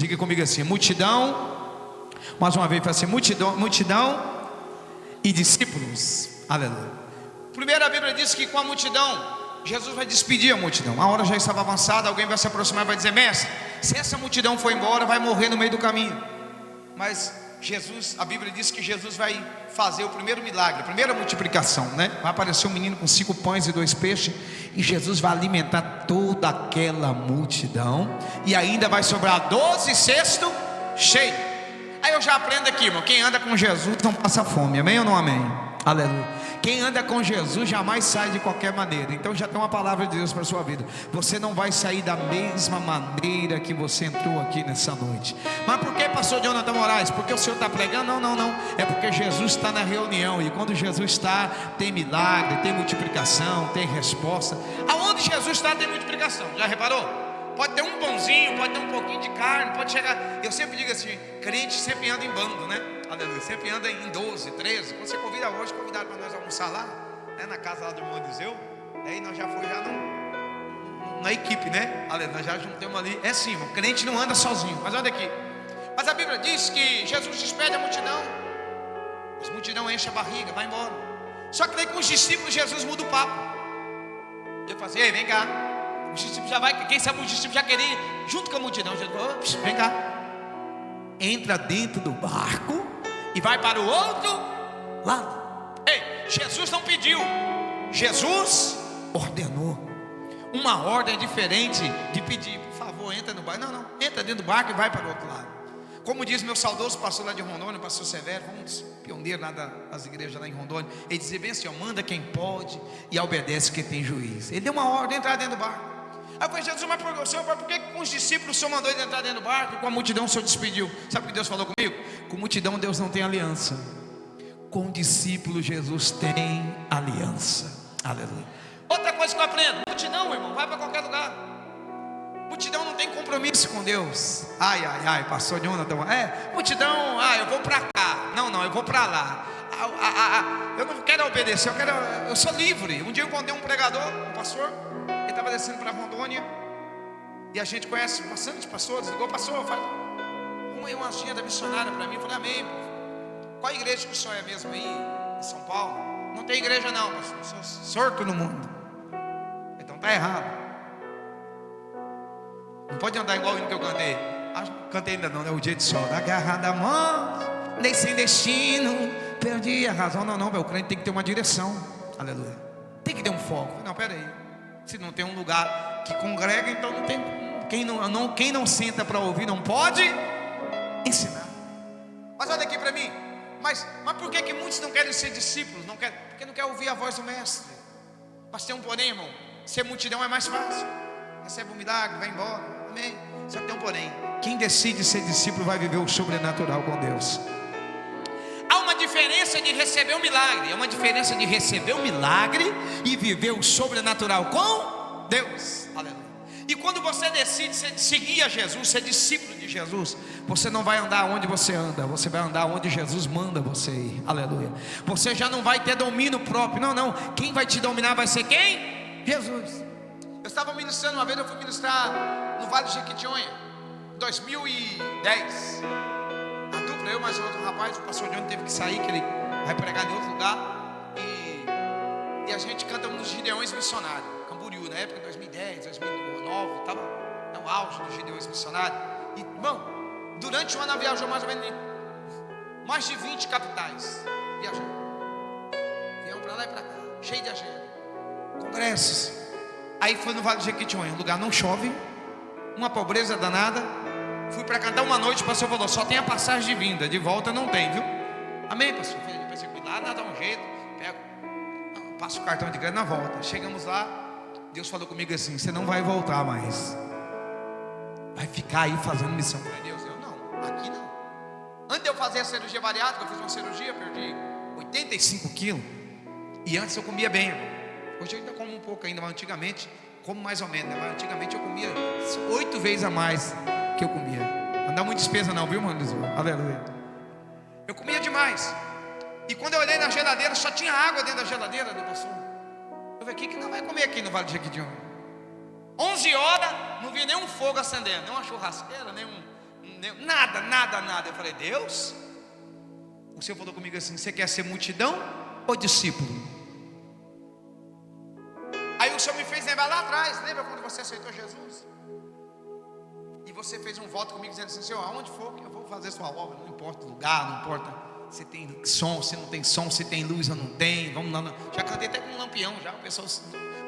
Diga comigo assim: multidão. Mais uma vez, assim: multidão e discípulos. Aleluia. Primeiro, a Bíblia diz que com a multidão, Jesus vai despedir a multidão. A hora já estava avançada, alguém vai se aproximar e vai dizer: mestre, se essa multidão for embora, vai morrer no meio do caminho. Mas Jesus, a Bíblia diz que Jesus vai fazer o primeiro milagre, a primeira multiplicação, né? Vai aparecer um menino com 5 pães e 2 peixes, e Jesus vai alimentar toda aquela multidão, e ainda vai sobrar 12 cestos cheios. Aí eu já aprendo aqui, irmão: quem anda com Jesus não passa fome, amém ou não amém? Aleluia. Quem anda com Jesus jamais sai de qualquer maneira. Então já tem uma palavra de Deus para a sua vida: você não vai sair da mesma maneira que você entrou aqui nessa noite. Mas por que, pastor Jonathan Moraes? Porque o senhor está pregando? Não. É porque Jesus está na reunião. E quando Jesus está, tem milagre, tem multiplicação, tem resposta. Aonde Jesus está, tem multiplicação. Já reparou? Pode ter um pãozinho, pode ter um pouquinho de carne, pode chegar. Eu sempre digo assim: crente sempre anda em bando, né? Aleluia. Sempre anda em 12, 13. Quando você convida hoje, convidaram para nós almoçar lá, né? Na casa lá do irmão Eliseu. Aí nós já fomos na equipe, né? Aleluia. Nós já juntamos ali. É sim, o crente não anda sozinho. Mas olha aqui. Mas a Bíblia diz que Jesus despede a multidão. A multidão enche a barriga, vai embora. Só que daí com os discípulos Jesus muda o papo. Ele fala assim: ei, vem cá. Os discípulos já vai, quem sabe os discípulos já queriam junto com a multidão. Jesus falou: vem cá, entra dentro do barco e vai para o outro lado. Ei, Jesus não pediu, Jesus ordenou. Uma ordem diferente de pedir: por favor, entra no barco. Não, entra dentro do barco e vai para o outro lado. Como diz meu saudoso pastor lá de Rondônia, o pastor Severo, um dos pioneiros lá das igrejas lá em Rondônia. Ele dizia bem assim: ó, manda quem pode e obedece quem tem juízo. Ele deu uma ordem: entrar dentro do barco. Aí eu falei: Jesus, mas por que com os discípulos o Senhor mandou ele entrar dentro do barco, e com a multidão o Senhor despediu? Sabe o que Deus falou comigo? Com multidão Deus não tem aliança, com discípulos Jesus tem aliança. Aleluia. Outra coisa que eu aprendo: multidão, irmão, vai para qualquer lugar. Multidão não tem compromisso com Deus. Ai, pastor Jonathan, multidão, eu vou para cá. Não, eu vou para lá. Eu não quero obedecer, eu sou livre. Um dia eu encontrei um pregador, um pastor. Ele estava descendo para Rondônia, e a gente conhece bastante pastores. Ligou: pastor, arruma aí uma agenda missionária para mim. Eu falei: amém. Qual igreja que o senhor é mesmo aí em São Paulo? Não tem igreja não, pastor. Eu sou sorto no mundo. Então tá errado. Não pode andar igual o hino que eu cantei. Cantei ainda não, né? O dia de sol. Da garra da mão, nem sem destino, perdi a razão. Não, o crente tem que ter uma direção. Aleluia. Tem que ter um foco. Não, pera aí. Se não tem um lugar que congrega, então não tem. Quem não senta para ouvir não pode ensinar. Mas olha aqui para mim. Mas por que muitos não querem ser discípulos? Porque não quer ouvir a voz do mestre. Mas tem um porém, irmão: ser multidão é mais fácil. Recebe um milagre, vai embora, amém. Só que tem um porém: quem decide ser discípulo vai viver o sobrenatural com Deus. Há uma diferença de receber um milagre. É uma diferença de receber um milagre e viver o sobrenatural com Deus. Aleluia. E quando você decide seguir a Jesus, ser discípulo de Jesus, você não vai andar onde você anda, você vai andar onde Jesus manda você ir. Aleluia. Você já não vai ter domínio próprio. Não. Quem vai te dominar vai ser quem? Jesus. Eu estava ministrando uma vez, eu fui ministrar no Vale de Jequitinhonha, em 2010. A dupla, eu mais outro rapaz, o pastor Johnny teve que sair, que ele vai pregar em outro lugar. E a gente canta nos Gideões Missionários, Camboriú, na época de 2010, 2009, estava no auge dos Gideões Missionários. E, irmão, durante o ano ela viajou mais ou menos em mais de 20 capitais. Viajou. Viemos para lá e para cá, cheio de agenda, congressos. Aí foi no Vale de Jequitinhonha, o lugar não chove, uma pobreza danada. Fui para cantar uma noite, o pastor falou: só tem a passagem de vinda, de volta não tem, viu? Amém, pastor? Eu pensei: cuidado, dá um jeito, passo o cartão de crédito na volta. Chegamos lá, Deus falou comigo assim: você não vai voltar mais, vai ficar aí fazendo missão. Eu falei: Deus, não, aqui não. Antes de eu fazer a cirurgia bariátrica, eu fiz uma cirurgia, perdi 85 quilos. E antes eu comia bem, irmão. Hoje eu ainda como um pouco ainda, mas antigamente como mais ou menos, né? Mas antigamente eu comia 8 vezes a mais que eu comia. Não dá muita despesa não, viu, mano? Aleluia. Eu comia demais. E quando eu olhei na geladeira, só tinha água dentro da geladeira do pastor. Eu falei: o que não vai comer aqui no Vale de Jequitinhonha? 11 horas, não vi nenhum fogo acendendo, nem uma churrasqueira, Nada. Eu falei: Deus, o Senhor falou comigo assim: você quer ser multidão ou discípulo? Aí o Senhor me fez lembrar lá atrás. Lembra quando você aceitou Jesus? E você fez um voto comigo dizendo assim: Senhor, aonde for que eu vou fazer sua obra, não importa o lugar, não importa se tem som, se não tem som, se tem luz ou não tem. Vamos lá. Já cantei até com um lampião, já. O pessoal,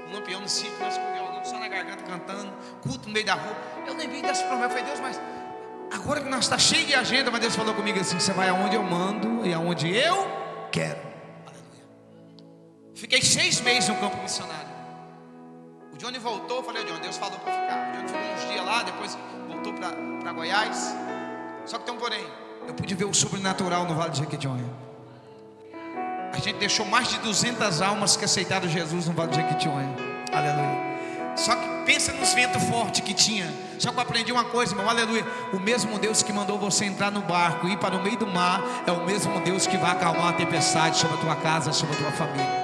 um lampião no sítio, nós com violão só na garganta cantando, culto no meio da rua. Eu lembrei dessa promessa. Eu falei: Deus, mas agora que nós está cheio de agenda, mas Deus falou comigo assim: você vai aonde eu mando e aonde eu quero. Aleluia. Fiquei 6 meses no campo missionário. O Johnny voltou, eu falei: Johnny, Deus falou para ficar. O Johnny ficou uns dias lá, depois voltou para Goiás. Só que tem um porém: eu pude ver o sobrenatural no Vale de Jequitinhonha. A gente deixou mais de 200 almas que aceitaram Jesus no Vale de Jequitinhonha. Aleluia. Só que pensa nos ventos fortes que tinha. Só que eu aprendi uma coisa, irmão, aleluia. O mesmo Deus que mandou você entrar no barco e ir para o meio do mar é o mesmo Deus que vai acalmar a tempestade sobre a tua casa, sobre a tua família.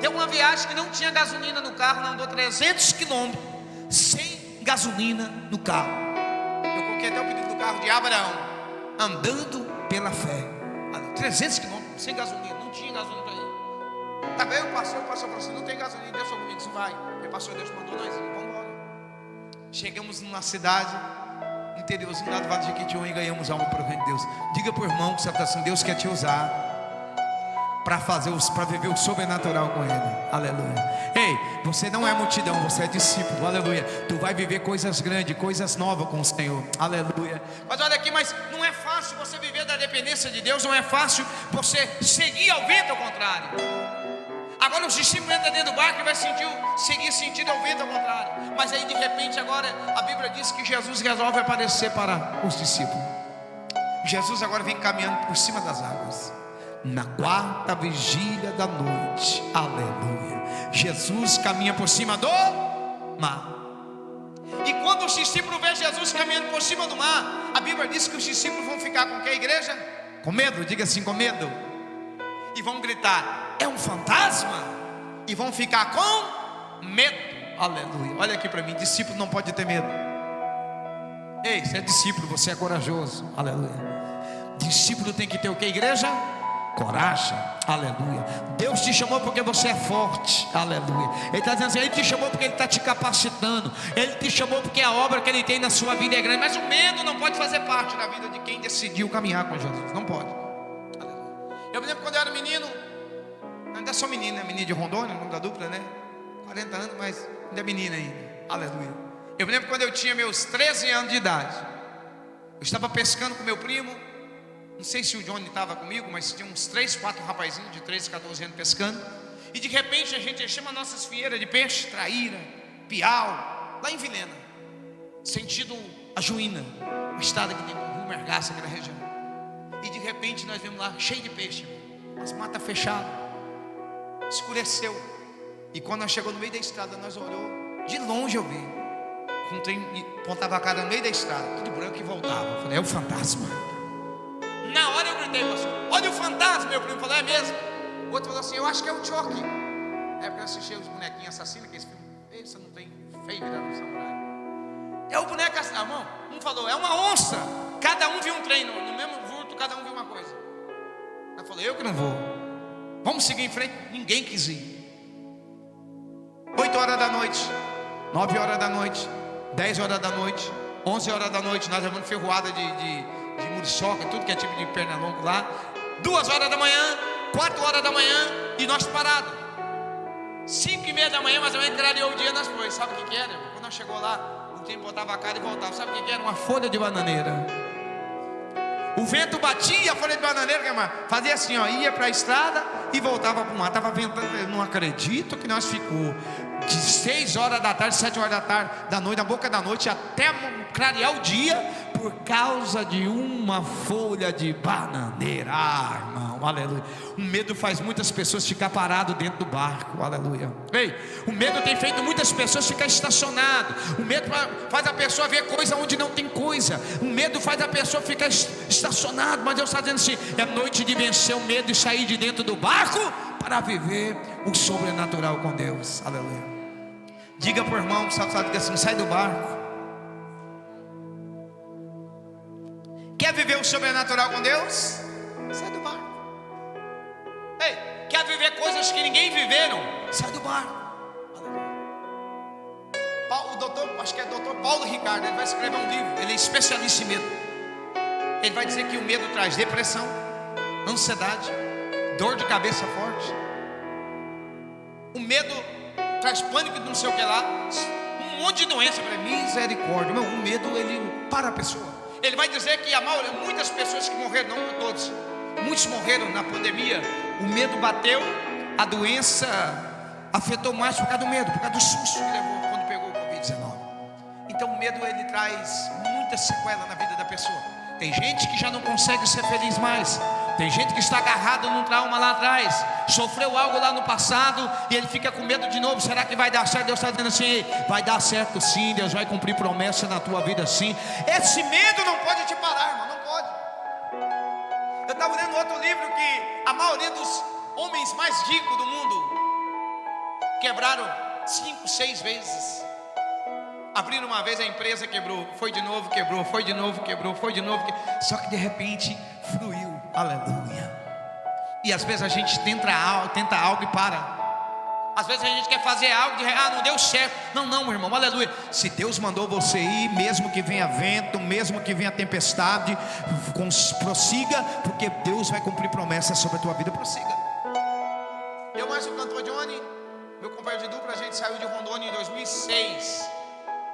Tem uma viagem que não tinha gasolina no carro, não andou 300 quilômetros sem gasolina no carro. Eu coloquei até o pedido do carro de Abraão, andando pela fé. 300 quilômetros sem gasolina, não tinha gasolina para ir. Tá bem, o pastor falou assim: não tem gasolina, Deus falou comigo, você vai. O pastor, Deus mandou nós ir, vamos embora. Chegamos numa cidade interiorzinho lá do Vale de Jequitinhonha e ganhamos alma para o reino de Deus. Diga para o irmão que você está assim: Deus quer te usar para viver o sobrenatural com Ele. Aleluia. Ei, você não é multidão, você é discípulo. Aleluia. Tu vai viver coisas grandes, coisas novas com o Senhor. Aleluia. Mas olha aqui, mas não é fácil você viver da dependência de Deus. Não é fácil você seguir ao vento ao contrário. Agora os discípulos entram dentro do barco e vai seguir sentindo ao vento ao contrário. Mas aí de repente agora a Bíblia diz que Jesus resolve aparecer para os discípulos. Jesus agora vem caminhando por cima das águas. Na 4ª vigília da noite, aleluia, Jesus caminha por cima do mar. E quando os discípulos veem Jesus caminhando por cima do mar, a Bíblia diz que os discípulos vão ficar com o que, a igreja? Com medo, diga assim, com medo. E vão gritar: é um fantasma? E vão ficar com medo. Aleluia. Olha aqui para mim, discípulo não pode ter medo. Ei, você é discípulo, você é corajoso. Aleluia. Discípulo tem que ter o que, igreja? Coragem, aleluia. Deus te chamou porque você é forte, aleluia. Ele está dizendo assim: Ele te chamou porque Ele está te capacitando. Ele te chamou porque a obra que Ele tem na sua vida é grande. Mas o medo não pode fazer parte da vida de quem decidiu caminhar com Jesus. Não pode, aleluia. Eu me lembro quando eu era menino, ainda sou menino, né? Menino de Rondônia, nome da dupla, né? 40 anos, mas ainda é menino ainda, aleluia. Eu me lembro quando eu tinha meus 13 anos de idade. Eu estava pescando com meu primo. Não sei se o Johnny estava comigo, mas tinha uns 3, 4 rapazinhos de 13, 14 anos pescando. E de repente a gente chama nossas fieiras de peixe, traíra, piau, lá em Vilhena, sentido a Juína, uma estrada que tem um rio Mergaça aqui na região. E de repente nós vimos lá cheio de peixe, as matas fechadas, escureceu. E quando nós chegamos no meio da estrada, nós olhou, de longe eu vi um trem, pontava a cara no meio da estrada, tudo branco, e voltava. Eu falei: é o fantasma. Na hora eu gritei: pastor, olha o fantasma. Meu primo falou: é mesmo? O outro falou assim: eu acho que é o Chucky. É porque eu assisti os bonequinhos assassinos, que esse filme, você não tem feio virando um samurai. É o boneco assassino, irmão. Um falou: é uma onça. Cada um viu um trem, no mesmo vulto, cada um viu uma coisa. Eu falei: eu que não vou. Vamos seguir em frente. Ninguém quis ir. 8 horas da noite, 9 horas da noite, 10 horas da noite, 11 horas da noite, nós levamos ferroada de muriçoca, tudo que é tipo de perna longa lá. 2 horas da manhã, 4 horas da manhã, e nós parados. 5:30 da manhã, mais ou menos, clareou o dia, nós foi. Sabe o que era? Quando nós chegou lá, o tempo botava a cara e voltava. Sabe o que era? Uma folha de bananeira. O vento batia a folha de bananeira, fazia assim, ó, ia para a estrada e voltava para o mar. Estava ventando. Eu não acredito que nós ficou de 6 horas da tarde, 7 horas da noite, na boca da noite, até clarear o dia, por causa de uma folha de bananeira. Ah, irmão, aleluia. O medo faz muitas pessoas ficar parado dentro do barco, aleluia. Ei, o medo tem feito muitas pessoas ficar estacionado. O medo faz a pessoa ver coisa onde não tem coisa. O medo faz a pessoa ficar estacionado. Mas Deus está dizendo assim: é noite de vencer o medo e sair de dentro do barco para viver o sobrenatural com Deus, aleluia. Diga para o irmão que está assim: sai do barco. Quer viver o sobrenatural com Deus? Sai do barco. Ei, quer viver coisas que ninguém viveram? Sai do barco. O doutor, acho que é doutor Paulo Ricardo, ele vai escrever um livro. Ele é especialista em medo. Ele vai dizer que o medo traz depressão, ansiedade, dor de cabeça forte. O medo traz pânico de não sei o que lá, um monte de doença. Para misericórdia, meu, o medo ele para a pessoa. Ele vai dizer que muitas pessoas que morreram, não todos, muitos morreram na pandemia. O medo bateu, a doença afetou mais por causa do medo, por causa do susto que levou quando pegou o Covid-19. Então o medo ele traz muita sequela na vida da pessoa. Tem gente que já não consegue ser feliz mais. Tem gente que está agarrado num trauma lá atrás, sofreu algo lá no passado e ele fica com medo de novo. Será que vai dar certo? Deus está dizendo assim: vai dar certo sim, Deus vai cumprir promessa na tua vida sim. Esse medo não pode te parar, irmão, não pode. Eu estava lendo outro livro que a maioria dos homens mais ricos do mundo quebraram 5, 6 vezes. Abriram uma vez, a empresa quebrou, foi de novo, quebrou, foi de novo, quebrou, foi de novo, só que de repente fluiu, aleluia. E às vezes a gente tenta algo e para. Às vezes a gente quer fazer algo não deu certo. Não, meu irmão, aleluia. Se Deus mandou você ir, mesmo que venha vento, mesmo que venha tempestade, prossiga, porque Deus vai cumprir promessas sobre a tua vida, prossiga. Eu mais o cantor Johnny, meu companheiro de dupla, a gente saiu de Rondônia em 2006.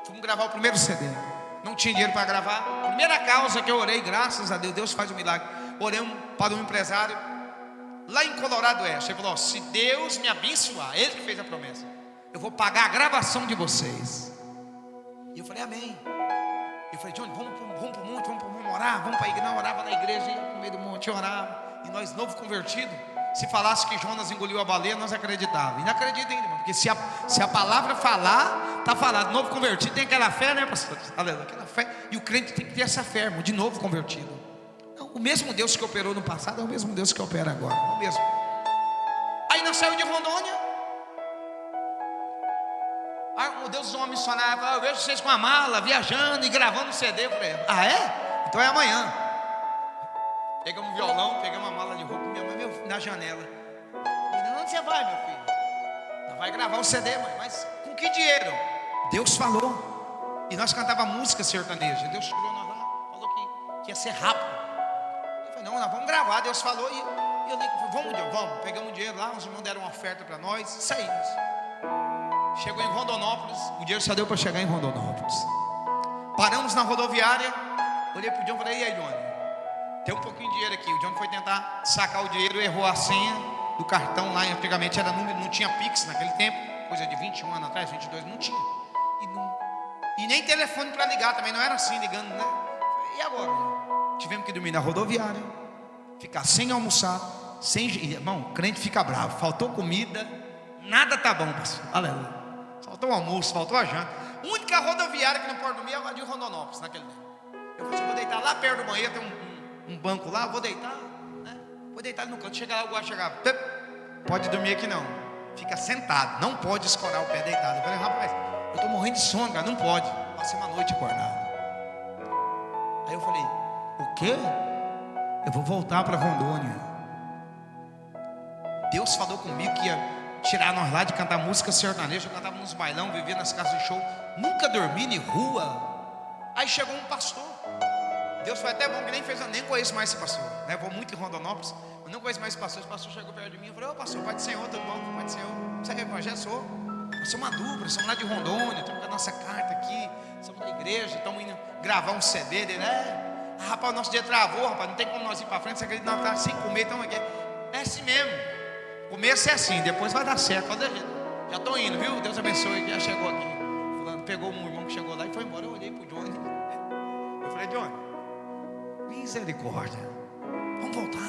Fomos gravar o primeiro CD. Não tinha dinheiro para gravar. Primeira causa que eu orei, graças a Deus, Deus faz um milagre. Orei para um empresário lá em Colorado Oeste. Ele falou: se Deus me abençoar, Ele que fez a promessa, eu vou pagar a gravação de vocês. E eu falei: amém. Eu falei: Johnny, vamos para o monte, vamos orar, vamos para a igreja. Não, orava na igreja, ia no meio do monte, orava. E nós, novo convertido, se falasse que Jonas engoliu a baleia, nós acreditávamos. E não acredita ainda, irmão, porque se a palavra falar, está falado. Novo convertido tem aquela fé, né, pastor? Aleluia, aquela fé. E o crente tem que ter essa fé, irmão, de novo convertido. Não, o mesmo Deus que operou no passado é o mesmo Deus que opera agora, é o mesmo. Aí nós saímos de Rondônia. O Deus dos homens missionários falou: eu vejo vocês com a mala, viajando e gravando CD. Eu falei: ah, é? Então é amanhã. Pegamos um violão, pegamos uma mala de roupa, minha mãe na janela. Eu falei: onde você vai, meu filho? Não vai gravar o CD, mãe, mas com que dinheiro? Deus falou. E nós cantávamos música sertaneja. Deus tirou nós lá, falou que ia ser rápido. Eu falei: não, nós vamos gravar. Deus falou. E eu falei: vamos. Pegamos o dinheiro lá, os irmãos deram uma oferta para nós, saímos. Chegou em Rondonópolis, o dinheiro só deu para chegar em Rondonópolis. Paramos na rodoviária, olhei para o John e falei: e aí, Johnny? Tem um pouquinho de dinheiro aqui. O John foi tentar sacar o dinheiro, errou a senha do cartão lá. Antigamente era número, não tinha Pix naquele tempo, coisa de 21 anos atrás, 22, não tinha. E nem telefone para ligar também, não era assim ligando, né? E agora? Tivemos que dormir na rodoviária, ficar sem almoçar, irmão, o crente fica bravo. Faltou comida, nada tá bom, pastor. Aleluia. Faltou o almoço, faltou a janta. A única rodoviária que não pode dormir é a de Rondonópolis naquele tempo. Eu falei: vou deitar lá perto do banheiro, tem um banco lá, vou deitar, né? Vou deitar ali no canto. Chega lá, o guarda chegava: pode dormir aqui não, fica sentado, não pode escorar o pé deitado. Eu falei: rapaz, eu estou morrendo de sono, cara, não pode. Passei uma noite acordado. Aí eu falei: o quê? Eu vou voltar para Rondônia. Deus falou comigo que ia tirar nós lá de cantar música sertaneja. Eu cantava nos bailão, vivia nas casas de show, nunca dormi em rua. Aí chegou um pastor. Deus foi até bom que nem conheço mais esse pastor, né? Vou muito em Rondonópolis, mas não conheço mais esse pastor. Esse pastor chegou perto de mim e falou: ô pastor, Pai do Senhor, tudo bom? Pai do Senhor, você é evangelho? Sou. Nós somos uma dupla, somos lá de Rondônia, estamos com a nossa carta aqui, somos da igreja, estamos indo gravar um CD dele. Rapaz, o nosso dia travou, rapaz, não tem como nós ir para frente, você acredita? Nós estamos sem comer, estamos aqui. É assim mesmo, começo é assim, depois vai dar certo. Já estou indo, viu? Deus abençoe, já chegou aqui. Fulano pegou um irmão que chegou lá e foi embora. Eu olhei para o Johnny, eu falei: Johnny, misericórdia, vamos voltar.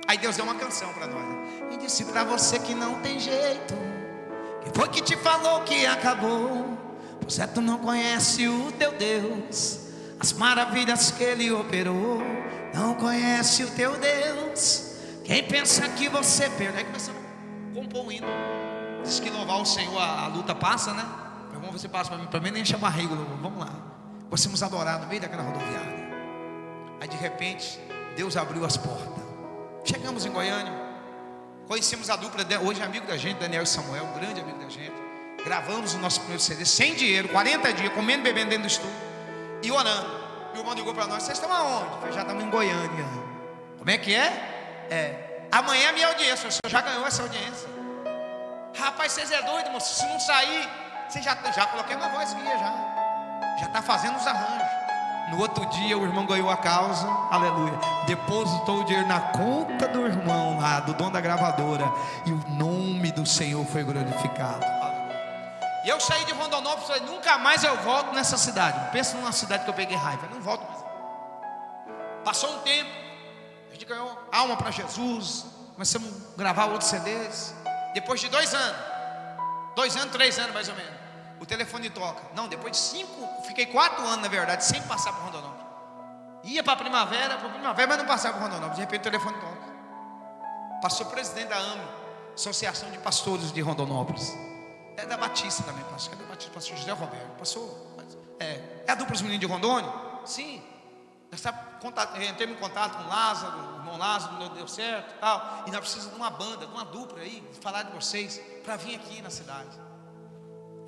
Aí Deus deu uma canção para nós, né? E disse: para você que não tem jeito, quem foi que te falou que acabou? Pois é, tu não conhece o teu Deus, as maravilhas que Ele operou. Não conhece o teu Deus. Quem pensa que você perdeu? Aí começamos a compor um hino. Diz que louvar o Senhor a luta passa, né? Meu irmão, você passa para mim nem chama rego, vamos lá. Nós adorar no meio daquela rodoviária. Aí de repente, Deus abriu as portas. Chegamos em Goiânia, conhecemos a dupla, hoje é amigo da gente, Daniel e Samuel, um grande amigo da gente. Gravamos o nosso primeiro CD, sem dinheiro, 40 dias, comendo e bebendo dentro do estúdio e orando. E o irmão ligou para nós: vocês estão aonde? Eu falei: já estamos em Goiânia. Como é que é? Amanhã é minha audiência, o senhor já ganhou essa audiência. Rapaz, vocês é doido, moço, se não sair, você já coloquei uma voz guia, já está fazendo os arranjos. No outro dia o irmão ganhou a causa, aleluia, depositou o dinheiro na conta do irmão lá, do dono da gravadora, e o nome do Senhor foi glorificado. E eu saí de Rondonópolis e falei: nunca mais eu volto nessa cidade. Pensa numa cidade que eu peguei raiva, eu não volto mais. Passou um tempo, a gente ganhou alma para Jesus, começamos a gravar outros CDs. Depois de 2 anos, 3 anos mais ou menos, o telefone toca. Não, depois de 5, fiquei 4 anos na verdade, sem passar por Rondonópolis. Ia para Primavera, mas não passava por Rondonópolis. De repente o telefone toca. Passou o presidente da AME, Associação de Pastores de Rondonópolis. É da Batista também, pastor. É da Batista, pastor José Roberto. Passou. É a dupla dos meninos de Rondônia? Sim. Entrei em contato com o Lázaro, o irmão Lázaro, não deu certo e tal. E nós precisamos de uma banda, de uma dupla aí, falar de vocês, para vir aqui na cidade.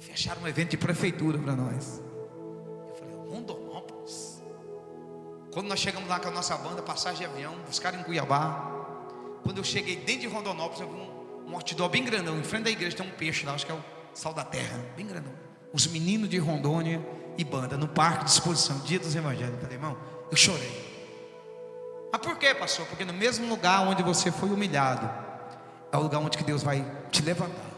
Fecharam um evento de prefeitura para nós. Eu falei: Rondonópolis. Quando nós chegamos lá com a nossa banda, passagem de avião, buscaram em Cuiabá. Quando eu cheguei dentro de Rondonópolis, eu vi um outdoor bem grandão. Em frente da igreja tem um peixe lá, acho que é o Sal da Terra, bem grandão. Os meninos de Rondônia e banda, no parque de exposição, Dia dos Evangelhos. Eu falei: irmão, eu chorei. Mas por quê, pastor? Porque no mesmo lugar onde você foi humilhado, é o lugar onde que Deus vai te levantar.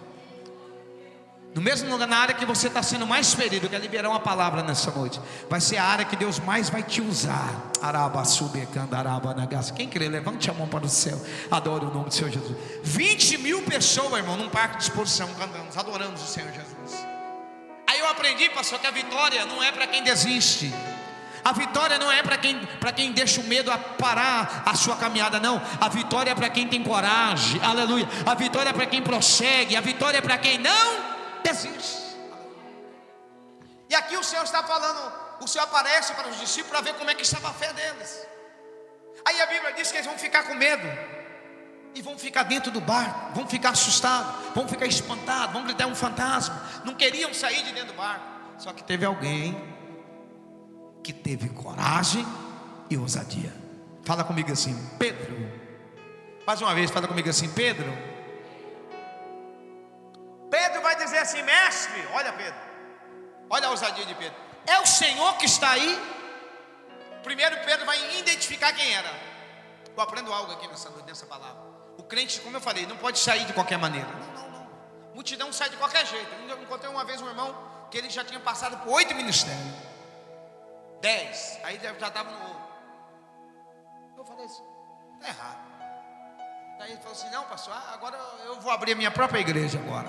No mesmo lugar, na área que você está sendo mais ferido, que é liberar uma palavra nessa noite, vai ser a área que Deus mais vai te usar. Quem crê, levante a mão para o céu, adore o nome do Senhor Jesus. 20 mil pessoas, irmão, num parque de exposição, cantamos, adoramos o Senhor Jesus. Aí eu aprendi, pastor, que a vitória não é para quem desiste. A vitória não é para quem deixa o medo parar a sua caminhada, não. A vitória é para quem tem coragem, aleluia. A vitória é para quem prossegue, a vitória é para quem não desiste. E aqui o Senhor está falando, o Senhor aparece para os discípulos para ver como é que estava a fé deles. Aí a Bíblia diz que eles vão ficar com medo, e vão ficar dentro do barco, vão ficar assustados, vão ficar espantados, vão gritar: um fantasma. Não queriam sair de dentro do barco. Só que teve alguém que teve coragem e ousadia. Fala comigo assim: Pedro. Mais uma vez, fala comigo assim: Pedro. Pedro vai dizer assim: mestre, olha Pedro, olha a ousadia de Pedro. É o Senhor que está aí? Primeiro Pedro vai identificar quem era. Eu aprendo algo aqui nessa palavra. O crente, como eu falei, não pode sair de qualquer maneira. Não. Multidão sai de qualquer jeito. Eu encontrei uma vez um irmão que ele já tinha passado por 8 ministérios, 10, aí já estava no outro. Eu falei assim: está errado. Daí ele falou assim: não, pastor, agora eu vou abrir a minha própria igreja agora.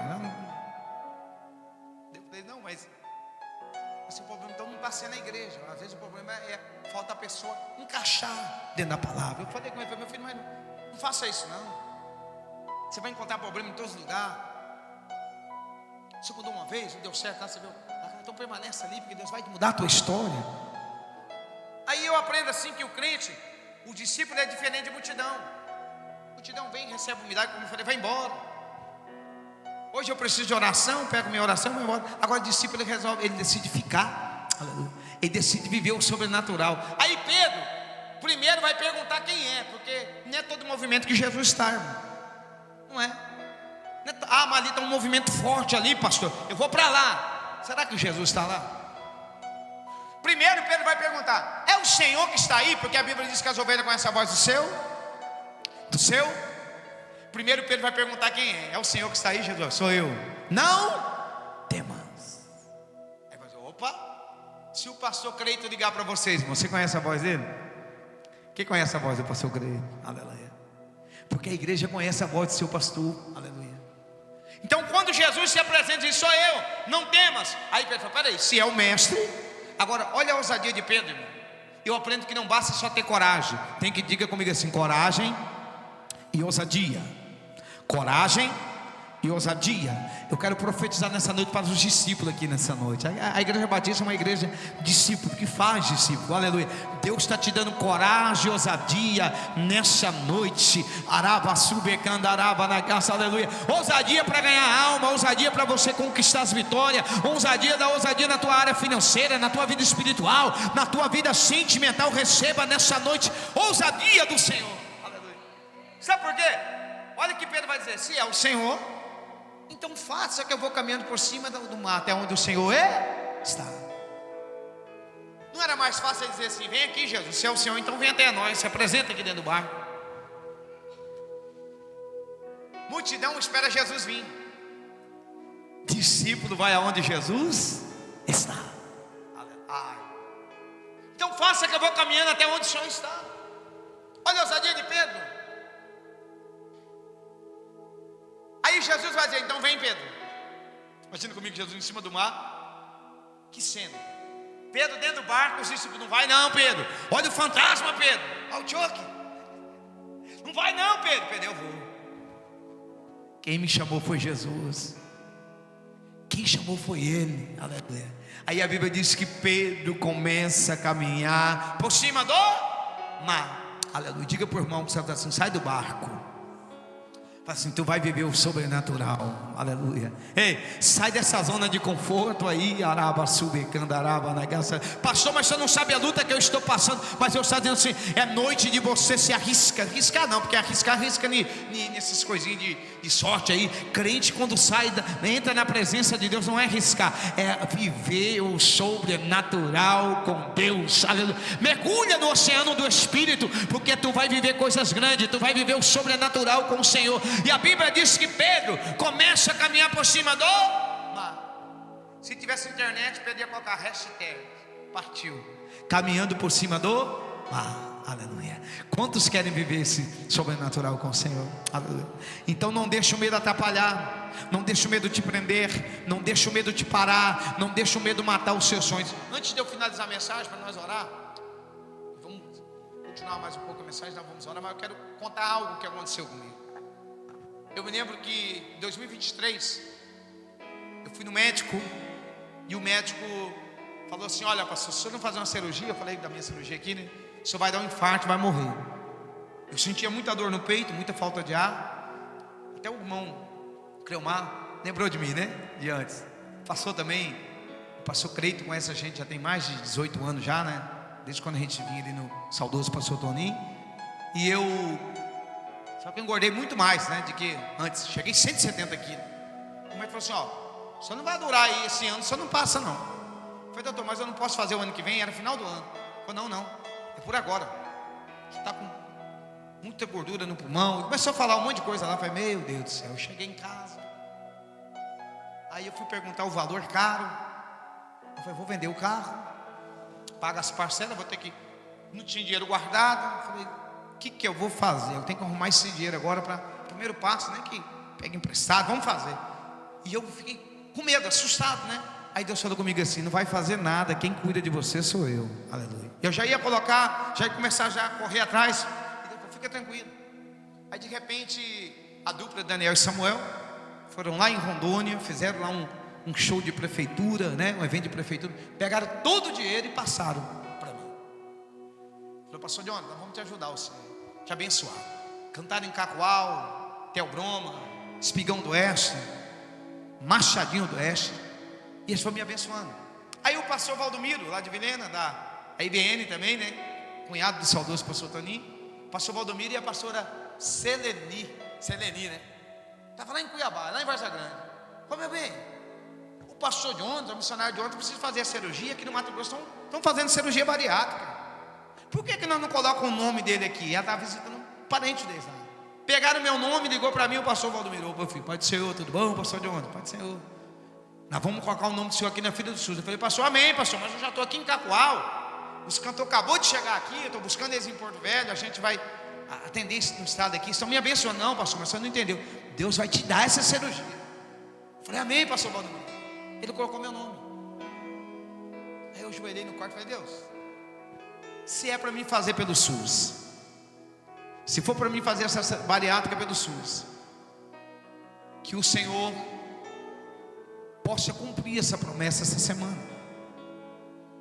Eu falei: não, mas esse problema então não está sendo a igreja. Às vezes o problema é falta a pessoa encaixar dentro da palavra. Eu falei com ele: meu filho, mas não faça isso não. Você vai encontrar problema em todos os lugares. Você mudou uma vez, não deu certo, você viu? Então permanece ali, porque Deus vai mudar a tua história. Aí eu aprendo assim que o crente, o discípulo é diferente de multidão. A multidão vem, recebe um milagre, como eu falei, vai embora. Hoje eu preciso de oração, pego minha oração e vou embora. Agora o discípulo ele resolve, ele decide ficar. Ele decide viver o sobrenatural. Aí Pedro primeiro vai perguntar quem é, porque não é todo movimento que Jesus está, irmão. Não é. Mas ali está um movimento forte ali, pastor. Eu vou para lá. Será que Jesus está lá? Primeiro Pedro vai perguntar: é o Senhor que está aí? Porque a Bíblia diz que as ovelhas conhecem a voz do seu. Primeiro Pedro vai perguntar quem é. É o Senhor que está aí, Jesus? Sou eu. Não temas. Aí vai dizer: opa, se o pastor Creito ligar para vocês, irmão, você conhece a voz dele? Quem conhece a voz do pastor Creito? Aleluia. Porque a igreja conhece a voz do seu pastor. Aleluia. Então quando Jesus se apresenta e diz: sou eu, não temas. Aí Pedro fala: peraí, se é o mestre. Agora olha a ousadia de Pedro, irmão. Eu aprendo que não basta só ter coragem. Tem que, diga comigo assim: coragem e ousadia. Coragem e ousadia. Eu quero profetizar nessa noite para os discípulos aqui nessa noite. A igreja batista é uma igreja discípulo, que faz discípulo, aleluia. Deus está te dando coragem e ousadia nessa noite. Araba, subecanda, araba, na casa, aleluia. Ousadia para ganhar alma, ousadia para você conquistar as vitórias, ousadia na tua área financeira, na tua vida espiritual, na tua vida sentimental. Receba nessa noite ousadia do Senhor, aleluia. Sabe por quê? Olha que Pedro vai dizer: se é o Senhor, então faça que eu vou caminhando por cima do mar até onde o Senhor está. Não era mais fácil dizer assim: vem aqui, Jesus, se é o Senhor, então vem até nós, se apresenta aqui dentro do barco. Multidão espera Jesus vir, discípulo vai aonde Jesus está. Então faça que eu vou caminhando até onde o Senhor está. Olha a ousadia de Pedro. Aí Jesus vai dizer: então vem, Pedro. Imagina comigo Jesus em cima do mar. Que cena. Pedro dentro do barco, os discípulos: não vai não, Pedro. Olha o fantasma, Pedro. Olha o choque. Não vai não, Pedro. Pedro: eu vou. Quem me chamou foi Jesus. Quem chamou foi Ele, aleluia. Aí a Bíblia diz que Pedro começa a caminhar por cima do mar, aleluia. Diga para o irmão que está assim: sai do barco. Fala assim: tu vai viver o sobrenatural, aleluia. Ei, sai dessa zona de conforto aí. Araba, subecanda, araba, negaça. Pastor, mas você não sabe a luta que eu estou passando. Mas eu estou dizendo assim: é noite de você se arriscar. Arriscar não, porque arrisca nessas coisinhas de sorte aí. Crente, quando sai, entra na presença de Deus, não é arriscar, é viver o sobrenatural com Deus, aleluia. Mergulha no oceano do Espírito, porque tu vai viver coisas grandes, tu vai viver o sobrenatural com o Senhor. E a Bíblia diz que Pedro começa a caminhar por cima do mar. Se tivesse internet, Pedro ia colocar hashtag partiu, caminhando por cima do mar, aleluia. Quantos querem viver esse sobrenatural com o Senhor? Aleluia. Então não deixe o medo atrapalhar, não deixe o medo te prender, não deixe o medo te parar, não deixe o medo matar os seus sonhos. Antes de eu finalizar a mensagem, para nós orar, vamos continuar mais um pouco a mensagem, nós vamos orar, mas eu quero contar algo que aconteceu comigo. Eu me lembro que em 2023 eu fui no médico e o médico falou assim: olha, pastor, se o senhor não fazer uma cirurgia, eu falei da minha cirurgia aqui, né? O senhor vai dar um infarto, vai morrer. Eu sentia muita dor no peito, muita falta de ar. Até o irmão Cleomar lembrou de mim, né? De antes. Passou também, o pastor Creito conhece a gente já tem mais de 18 anos já, né? Desde quando a gente vinha ali no saudoso pastor Toninho. E eu, só que eu engordei muito mais, né? De que antes, cheguei 170 quilos. O médico falou assim: ó, o senhor não vai durar aí esse ano, o senhor não passa não. Eu falei: doutor, mas eu não posso fazer o ano que vem, era final do ano. Ele falou: não, é por agora. Você está com muita gordura no pulmão. E começou a falar um monte de coisa lá. Eu falei: meu Deus do céu. Eu cheguei em casa, aí eu fui perguntar o valor caro. Eu falei: vou vender o carro, paga as parcelas, vou ter que... Não tinha dinheiro guardado. Eu falei: o que eu vou fazer? Eu tenho que arrumar esse dinheiro agora para o primeiro passo, né? Que pega emprestado, vamos fazer. E eu fiquei com medo, assustado, né? Aí Deus falou comigo assim: não vai fazer nada, quem cuida de você sou eu, aleluia. Eu já ia colocar, já ia começar já a correr atrás. E Deus falou: fica tranquilo. Aí de repente a dupla Daniel e Samuel foram lá em Rondônia, fizeram lá um show de prefeitura, né? Um evento de prefeitura. Pegaram todo o dinheiro e passaram para mim. Falou: pastor John, nós vamos te ajudar, o Senhor, te abençoar. Cantaram em Cacoal, Teobroma, Espigão do Oeste, Machadinho do Oeste. E eles foram me abençoando. Aí o pastor Valdomiro, lá de Vilhena, da IBN também, né? Cunhado do saudoso pastor Toninho. O pastor Valdomiro e a pastora Seleni, né? Estava lá em Cuiabá, lá em Varza Grande. Falei: meu bem, o pastor de ontem, o missionário de ontem, precisa fazer a cirurgia. Aqui no Mato Grosso estão fazendo cirurgia bariátrica. Por que nós não colocamos o nome dele aqui? Ela estava visitando um parente deles lá. Pegaram meu nome, ligou para mim o pastor Valdomiro: ô filho, pode ser eu, tudo bom, pastor de ontem? Pode ser eu. Nós vamos colocar o nome do senhor aqui na filha do SUS. Eu falei: pastor, amém, pastor, mas eu já estou aqui em Cacoal. Os cantores acabou de chegar aqui, eu estou buscando eles em Porto Velho. A gente vai atender no estado aqui. Estão me abençoando. Não, pastor, mas você não entendeu. Deus vai te dar essa cirurgia. Eu falei: amém, pastor Valdomiro. Ele colocou meu nome. Aí eu ajoelhei no quarto e falei: Deus, se é para mim fazer pelo SUS, se for para mim fazer essa bariátrica pelo SUS, que o Senhor possa cumprir essa promessa essa semana,